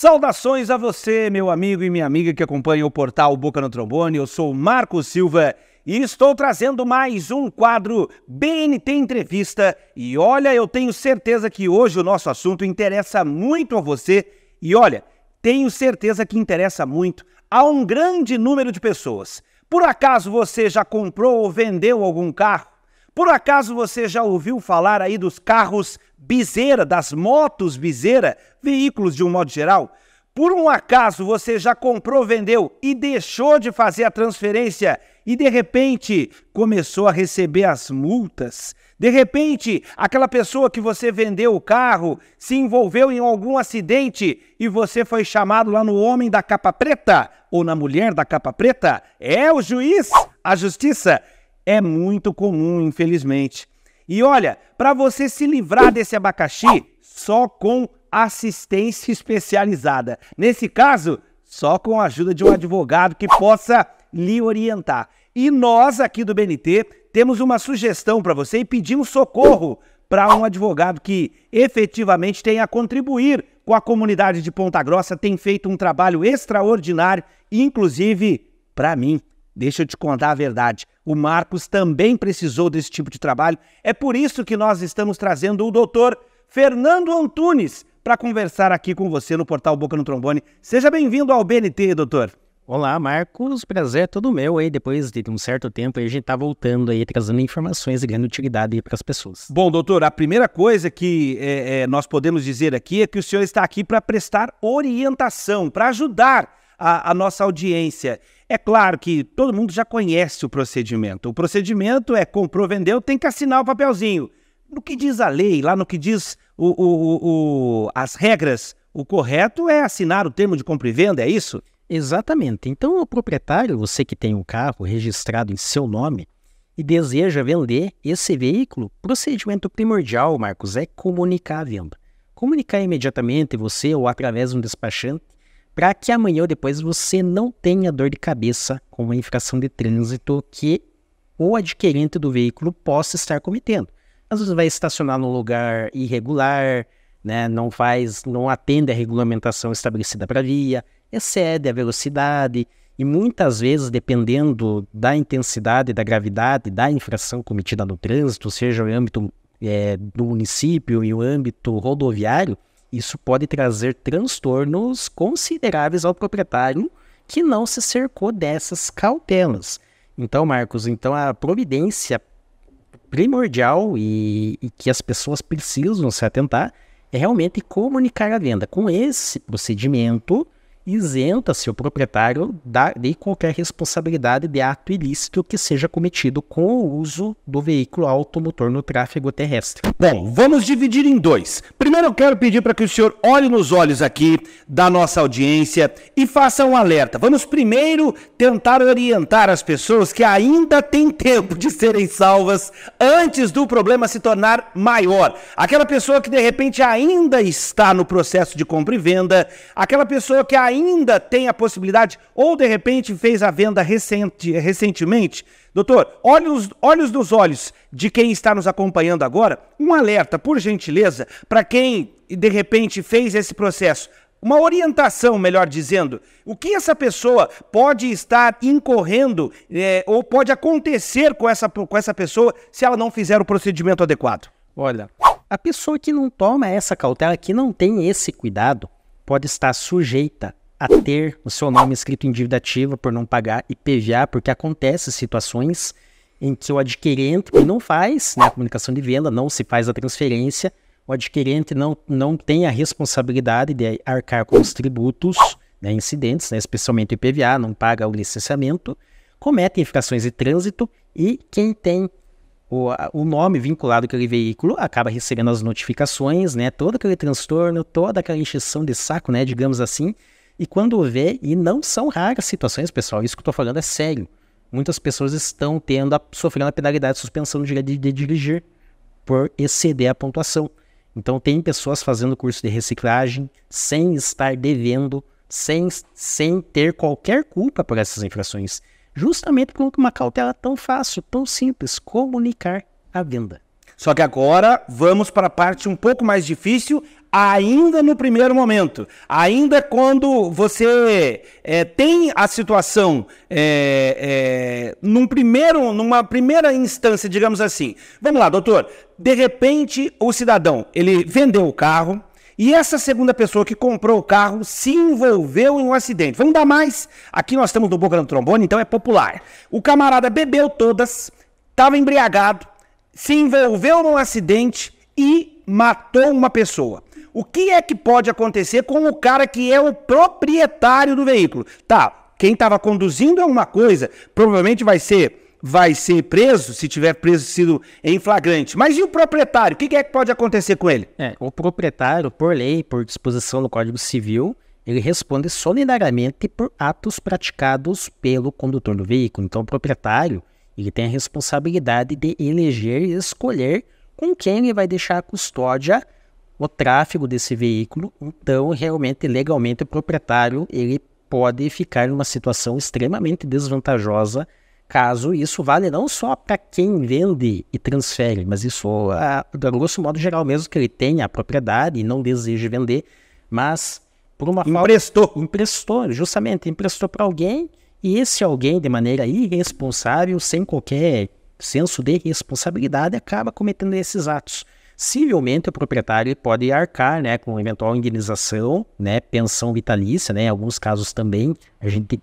Saudações a você, meu amigo e minha amiga que acompanha o portal Boca no Trombone. Eu sou o Marcos Silva e estou trazendo mais um quadro BNT Entrevista. E olha, eu tenho certeza que hoje o nosso assunto interessa muito a você. E olha, tenho certeza que interessa muito a um grande número de pessoas. Por acaso você já comprou ou vendeu algum carro? Por acaso você já ouviu falar aí dos carros biseira, das motos biseira, veículos de um modo geral? Por um acaso você já comprou, vendeu e deixou de fazer a transferência e de repente começou a receber as multas? De repente, aquela pessoa que você vendeu o carro se envolveu em algum acidente e você foi chamado lá no homem da capa preta ou na mulher da capa preta? É o juiz? A justiça? É muito comum, infelizmente. E olha, para você se livrar desse abacaxi, só com assistência especializada. Nesse caso, só com a ajuda de um advogado que possa lhe orientar. E nós aqui do BNT temos uma sugestão para você e pedimos socorro para um advogado que efetivamente tenha a contribuir com a comunidade de Ponta Grossa, tem feito um trabalho extraordinário, inclusive para mim. Deixa eu te contar a verdade, o Marcos também precisou desse tipo de trabalho. É por isso que nós estamos trazendo o doutor Fernando Antunes para conversar aqui com você no portal Boca no Trombone. Seja bem-vindo ao BNT, doutor. Olá, Marcos, prazer é todo meu aí. Depois de um certo tempo a gente tá voltando aí, trazendo informações de grande utilidade para as pessoas. Bom, doutor, a primeira coisa que nós podemos dizer aqui é que o senhor está aqui para prestar orientação, para ajudar a nossa audiência. É claro que todo mundo já conhece o procedimento. O procedimento é comprou, vendeu, tem que assinar o papelzinho. No que diz a lei, lá no que diz as regras, o correto é assinar o termo de compra e venda, é isso? Exatamente. Então o proprietário, você que tem um carro registrado em seu nome e deseja vender esse veículo, o procedimento primordial, Marcos, é comunicar a venda. Comunicar imediatamente você ou através de um despachante, para que amanhã ou depois você não tenha dor de cabeça com uma infração de trânsito que o adquirente do veículo possa estar cometendo. Às vezes vai estacionar num lugar irregular, né, não atende a regulamentação estabelecida para a via, excede a velocidade e muitas vezes, dependendo da intensidade, da gravidade da infração cometida no trânsito, seja o âmbito do município e o âmbito rodoviário, isso pode trazer transtornos consideráveis ao proprietário que não se cercou dessas cautelas. Então, Marcos, a providência primordial e que as pessoas precisam se atentar é realmente comunicar a venda. Com esse procedimento, isenta-se o proprietário de qualquer responsabilidade de ato ilícito que seja cometido com o uso do veículo automotor no tráfego terrestre. Bom, vamos dividir em dois. Primeiro eu quero pedir para que o senhor olhe nos olhos aqui da nossa audiência e faça um alerta. Vamos primeiro tentar orientar as pessoas que ainda têm tempo de serem salvas antes do problema se tornar maior. Aquela pessoa que de repente ainda está no processo de compra e venda, aquela pessoa que ainda tem a possibilidade ou de repente fez a venda recentemente. Doutor, olhos nos olhos de quem está nos acompanhando agora, um alerta, por gentileza, para quem de repente fez esse processo. Uma orientação, melhor dizendo, o que essa pessoa pode estar incorrendo ou pode acontecer com essa pessoa se ela não fizer o procedimento adequado? Olha, a pessoa que não toma essa cautela, que não tem esse cuidado, pode estar sujeita a ter o seu nome escrito em dívida ativa por não pagar IPVA, porque acontecem situações em que o adquirente não faz a comunicação de venda, não se faz a transferência, o adquirente não tem a responsabilidade de arcar com os tributos incidentes, especialmente o IPVA, não paga o licenciamento, comete infrações de trânsito e quem tem o nome vinculado àquele veículo acaba recebendo as notificações, todo aquele transtorno, toda aquela encheção de saco, digamos assim, e quando vê, e não são raras situações, pessoal, isso que eu estou falando é sério, muitas pessoas estão sofrendo a penalidade de suspensão do direito de dirigir por exceder a pontuação. Então tem pessoas fazendo curso de reciclagem sem estar devendo, sem ter qualquer culpa por essas infrações. Justamente por uma cautela tão fácil, tão simples, comunicar a venda. Só que agora vamos para a parte um pouco mais difícil, ainda no primeiro momento, ainda quando você tem a situação numa primeira instância, digamos assim. Vamos lá, doutor. De repente, o cidadão, ele vendeu o carro e essa segunda pessoa que comprou o carro se envolveu em um acidente. Vamos dar mais? Aqui nós estamos no Boca no Trombone, então é popular. O camarada bebeu todas, estava embriagado, se envolveu num acidente e matou uma pessoa. O que é que pode acontecer com o cara que é o proprietário do veículo? Tá, quem estava conduzindo é uma coisa, provavelmente vai ser preso, se tiver preso sido em flagrante. Mas e o proprietário? O que é que pode acontecer com ele? O proprietário, por lei, por disposição do Código Civil, ele responde solidariamente por atos praticados pelo condutor do veículo. Então, o proprietário, ele tem a responsabilidade de eleger e escolher com quem ele vai deixar a custódia o tráfego desse veículo. Então, realmente, legalmente, o proprietário ele pode ficar numa situação extremamente desvantajosa, caso isso vale não só para quem vende e transfere, mas isso, de grosso modo geral mesmo, que ele tenha a propriedade e não deseje vender, mas por uma emprestou, justamente, emprestou para alguém, e esse alguém, de maneira irresponsável, sem qualquer senso de responsabilidade, acaba cometendo esses atos. Civilmente, o proprietário pode arcar, né, com eventual indenização, né, pensão vitalícia, né, em alguns casos também, a gente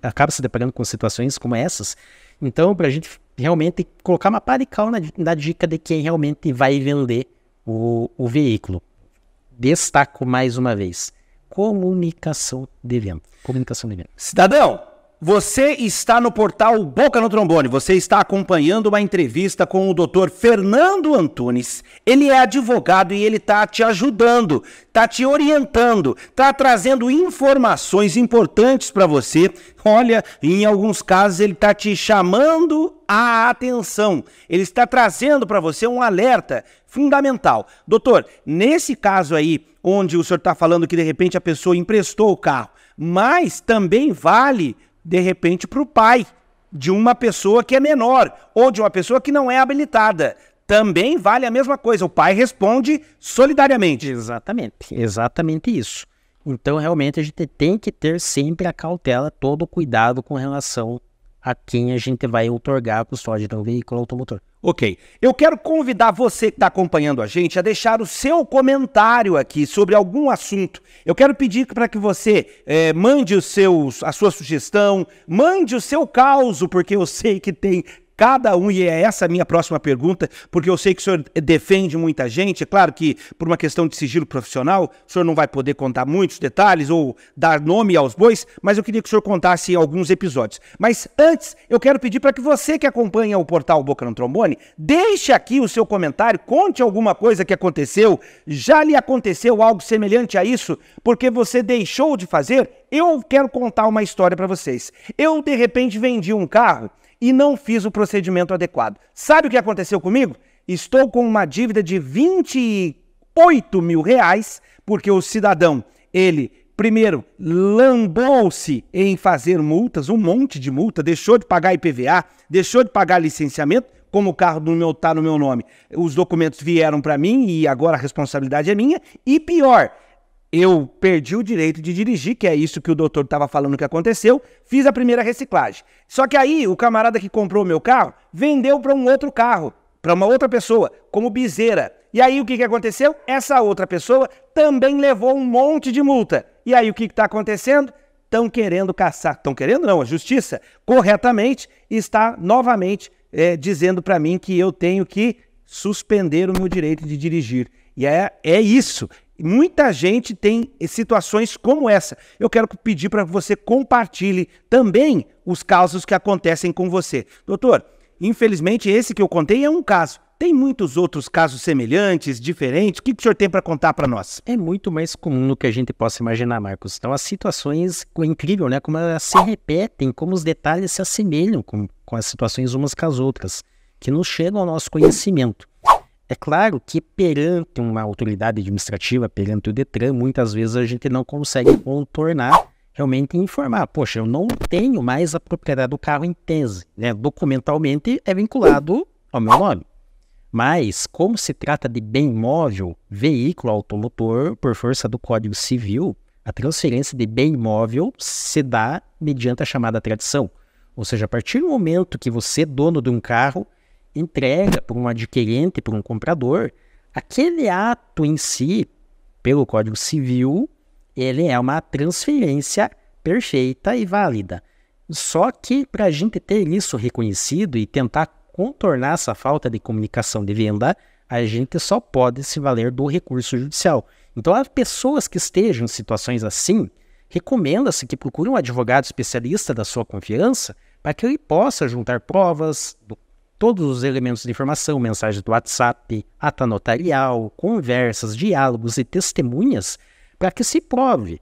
acaba se deparando com situações como essas. Então, para a gente realmente colocar uma pá de cal na dica de quem realmente vai vender o veículo. Destaco mais uma vez, comunicação de venda. Cidadão, você está no portal Boca no Trombone, você está acompanhando uma entrevista com o Dr. Fernando Antunes. Ele é advogado e ele está te ajudando, está te orientando, está trazendo informações importantes para você. Olha, em alguns casos ele está te chamando a atenção, ele está trazendo para você um alerta fundamental. Doutor, nesse caso aí, onde o senhor está falando que de repente a pessoa emprestou o carro, mas também vale de repente para o pai de uma pessoa que é menor ou de uma pessoa que não é habilitada. Também vale a mesma coisa, o pai responde solidariamente. Exatamente isso. Então realmente a gente tem que ter sempre a cautela, todo o cuidado com relação a quem a gente vai outorgar a custódia de um veículo automotor. Ok, eu quero convidar você que está acompanhando a gente a deixar o seu comentário aqui sobre algum assunto. Eu quero pedir para que você mande a sua sugestão, mande o seu caos, porque eu sei que tem cada um, e é essa a minha próxima pergunta, porque eu sei que o senhor defende muita gente. É claro que por uma questão de sigilo profissional, o senhor não vai poder contar muitos detalhes ou dar nome aos bois, mas eu queria que o senhor contasse alguns episódios. Mas antes, eu quero pedir para que você que acompanha o portal Boca no Trombone, deixe aqui o seu comentário, conte alguma coisa que aconteceu, já lhe aconteceu algo semelhante a isso, porque você deixou de fazer. Eu quero contar uma história para vocês. Eu, de repente, vendi um carro e não fiz o procedimento adequado. Sabe o que aconteceu comigo? Estou com uma dívida de R$28 mil, porque o cidadão, ele primeiro lambou-se em fazer multas, um monte de multa, deixou de pagar IPVA, deixou de pagar licenciamento, como o carro está no meu nome. Os documentos vieram para mim e agora a responsabilidade é minha. E pior, eu perdi o direito de dirigir, que é isso que o doutor estava falando que aconteceu, fiz a primeira reciclagem. Só que aí o camarada que comprou o meu carro vendeu para um outro carro, para uma outra pessoa, como biseira. E aí o que aconteceu? Essa outra pessoa também levou um monte de multa. E aí o que está acontecendo? Estão querendo caçar, estão querendo não, a justiça corretamente está novamente dizendo para mim que eu tenho que suspender o meu direito de dirigir. E é isso. Muita gente tem situações como essa. Eu quero pedir para que você compartilhe também os casos que acontecem com você. Doutor, infelizmente esse que eu contei é um caso. Tem muitos outros casos semelhantes, diferentes? O que o senhor tem para contar para nós? É muito mais comum do que a gente possa imaginar, Marcos. Então as situações, é incrível, né? Como elas se repetem, como os detalhes se assemelham com as situações umas com as outras, que nos chegam ao nosso conhecimento. É claro que perante uma autoridade administrativa, perante o Detran, muitas vezes a gente não consegue contornar, realmente informar. Poxa, eu não tenho mais a propriedade do carro em tese, né? Documentalmente é vinculado ao meu nome. Mas, como se trata de bem imóvel, veículo automotor, por força do Código Civil, a transferência de bem imóvel se dá mediante a chamada tradição. Ou seja, a partir do momento que você, dono de um carro, entrega para um adquirente, para um comprador, aquele ato em si, pelo Código Civil, ele é uma transferência perfeita e válida. Só que para a gente ter isso reconhecido e tentar contornar essa falta de comunicação de venda, a gente só pode se valer do recurso judicial. Então, as pessoas que estejam em situações assim, recomenda-se que procure um advogado especialista da sua confiança para que ele possa juntar provas, todos os elementos de informação, mensagens do WhatsApp, ata notarial, conversas, diálogos e testemunhas, para que se prove.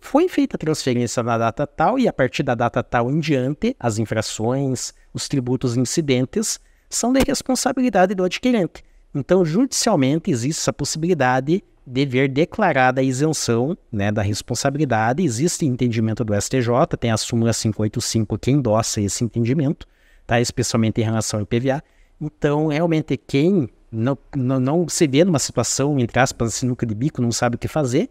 Foi feita a transferência na data tal e a partir da data tal em diante, as infrações, os tributos incidentes são de responsabilidade do adquirente. Então, judicialmente, existe essa possibilidade de ver declarada a isenção, né, da responsabilidade. Existe entendimento do STJ, tem a súmula 585 que endossa esse entendimento, tá, especialmente em relação ao IPVA. Então, realmente, quem não se vê numa situação, entre aspas, sinuca de bico, não sabe o que fazer,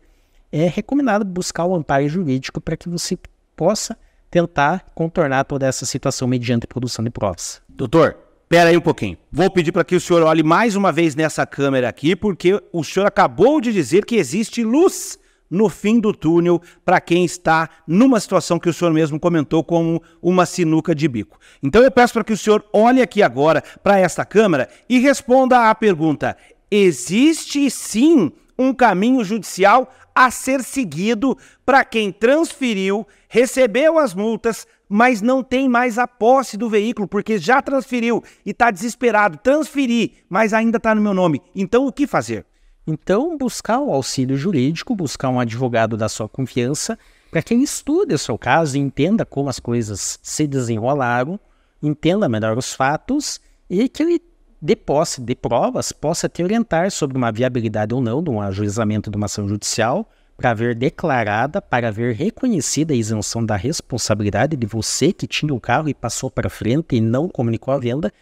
é recomendado buscar o amparo jurídico para que você possa tentar contornar toda essa situação mediante produção de provas. Doutor, espera aí um pouquinho. Vou pedir para que o senhor olhe mais uma vez nessa câmera aqui, porque o senhor acabou de dizer que existe luz no fim do túnel para quem está numa situação que o senhor mesmo comentou como uma sinuca de bico. Então eu peço para que o senhor olhe aqui agora para esta câmera e responda à pergunta: existe sim um caminho judicial a ser seguido para quem transferiu, recebeu as multas, mas não tem mais a posse do veículo, porque já transferiu e está desesperado. Transferi, mas ainda está no meu nome. Então, o que fazer? Então, buscar o auxílio jurídico, buscar um advogado da sua confiança, para que ele estude o seu caso e entenda como as coisas se desenrolaram, entenda melhor os fatos e que ele, de posse de provas, possa te orientar sobre uma viabilidade ou não de um ajuizamento de uma ação judicial, para ver declarada, para ver reconhecida a isenção da responsabilidade de você que tinha o carro e passou para frente e não comunicou a venda,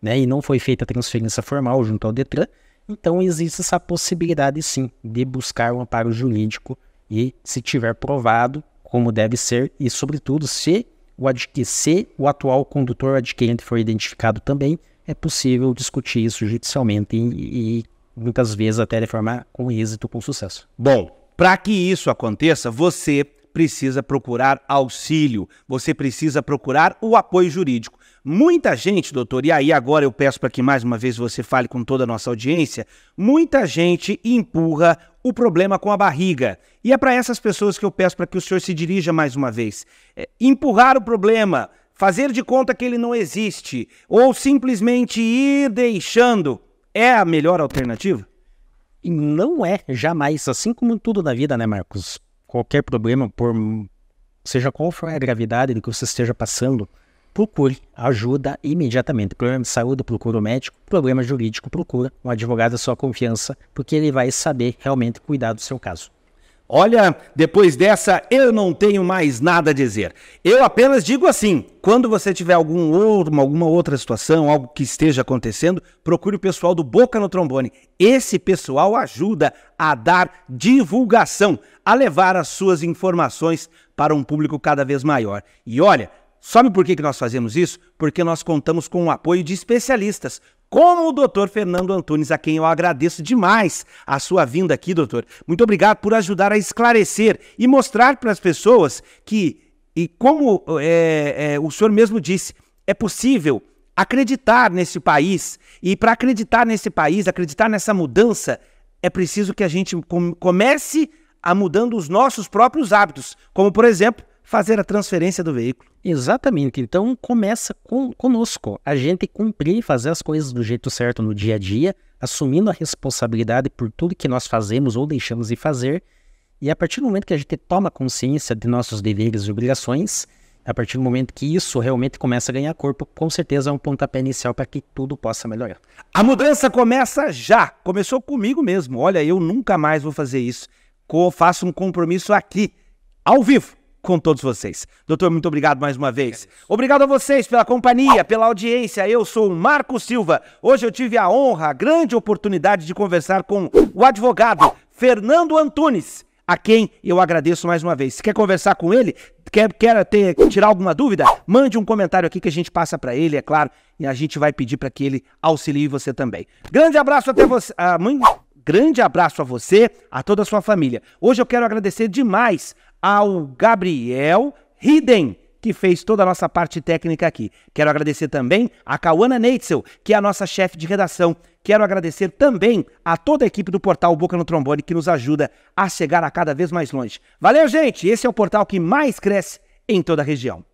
né, e não foi feita a transferência formal junto ao Detran. Então existe essa possibilidade sim de buscar um amparo jurídico e, se tiver provado como deve ser, e sobretudo se o atual condutor adquirente for identificado também, é possível discutir isso judicialmente e muitas vezes até de forma com êxito, com sucesso. Bom, para que isso aconteça, você precisa procurar auxílio, você precisa procurar o apoio jurídico. Muita gente, doutor, e aí agora eu peço para que mais uma vez você fale com toda a nossa audiência, muita gente empurra o problema com a barriga. E é para essas pessoas que eu peço para que o senhor se dirija mais uma vez. Empurrar o problema, fazer de conta que ele não existe, ou simplesmente ir deixando, é a melhor alternativa? E não é, jamais, assim como tudo na vida, né, Marcos? Qualquer problema, seja qual for a gravidade do que você esteja passando, procure ajuda imediatamente. Problema de saúde, procura o médico. Problema jurídico, procura um advogado da sua confiança, porque ele vai saber realmente cuidar do seu caso. Olha, depois dessa eu não tenho mais nada a dizer. Eu apenas digo assim, quando você tiver alguma outra situação, algo que esteja acontecendo, procure o pessoal do Boca no Trombone. Esse pessoal ajuda a dar divulgação, a levar as suas informações para um público cada vez maior. E olha, sabe por que nós fazemos isso? Porque nós contamos com o apoio de especialistas, como o doutor Fernando Antunes, a quem eu agradeço demais a sua vinda aqui, doutor. Muito obrigado por ajudar a esclarecer e mostrar para as pessoas que, e como o senhor mesmo disse, é possível acreditar nesse país. E para acreditar nesse país, acreditar nessa mudança, é preciso que a gente comece a mudando os nossos próprios hábitos, como, por exemplo, fazer a transferência do veículo. Exatamente, então começa conosco, a gente cumprir, fazer as coisas do jeito certo no dia a dia, assumindo a responsabilidade por tudo que nós fazemos ou deixamos de fazer, e a partir do momento que a gente toma consciência de nossos deveres e obrigações, a partir do momento que isso realmente começa a ganhar corpo, com certeza é um pontapé inicial para que tudo possa melhorar. A mudança começa já, começou comigo mesmo, olha, eu nunca mais vou fazer isso, faço um compromisso aqui, ao vivo, com todos vocês. Doutor, muito obrigado mais uma vez. Obrigado a vocês pela companhia, pela audiência. Eu sou o Marco Silva. Hoje eu tive a honra, a grande oportunidade de conversar com o advogado Fernando Antunes, a quem eu agradeço mais uma vez. Se quer conversar com ele, quer tirar alguma dúvida, mande um comentário aqui que a gente passa para ele, é claro, e a gente vai pedir para que ele auxilie você também. Grande abraço até você, grande abraço a você, a toda a sua família. Hoje eu quero agradecer demais ao Gabriel Hiden, que fez toda a nossa parte técnica aqui. Quero agradecer também a Cauana Neitzel, que é a nossa chefe de redação. Quero agradecer também a toda a equipe do portal Boca no Trombone, que nos ajuda a chegar a cada vez mais longe. Valeu, gente! Esse é o portal que mais cresce em toda a região.